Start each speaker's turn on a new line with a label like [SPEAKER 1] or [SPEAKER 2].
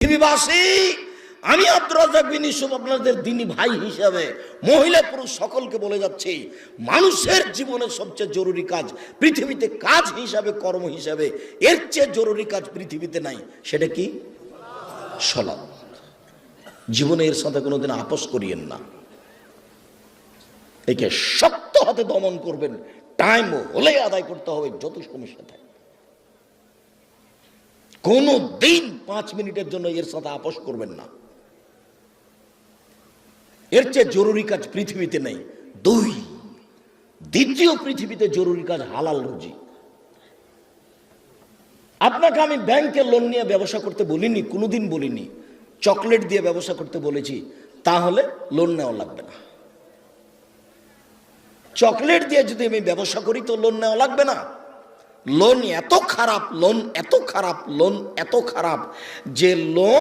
[SPEAKER 1] পৃথিবীবাসী, আমি আব্দুর রাজ্জাক বিন ইউসুফ আপনাদের দ্বীনি ভাই হিসাবে মহিলা পুরুষ সকলকে বলে যাচ্ছি, মানুষের জীবনের সবচেয়ে জরুরি কাজ পৃথিবীতে, কাজ হিসাবে, কর্ম হিসাবে এর চেয়ে জরুরি কাজ পৃথিবীতে নাই। সেটা কি? সালাত। জীবনে এর সাথে কোনোদিন আপোষ করিয়েন না। একে শক্ত হাতে দমন করবেন, টাইম হলে আদায় করতে হবে, যত সমস্যা থাকে। কোনো দিন 5 মিনিটের জন্য এর সাথে আপোষ করবেন না। এর চেয়ে জরুরি কাজ পৃথিবীতে নেই। দ্বিতীয় পৃথিবীতে জরুরি কাজ হালাল রুজি। আপনাকে আমি ব্যাংকে লোন নিয়ে ব্যবসা করতে বলিনি, কোনোদিন বলিনি। চকলেট দিয়ে ব্যবসা করতে বলেছি, তাহলে লোন নেওয়া লাগবে না। চকলেট দিয়ে যদি আমি ব্যবসা করি তো লোন নেওয়া লাগবে না। লোন এত খারাপ, লোন এত খারাপ, লোন এত খারাপ যে লোন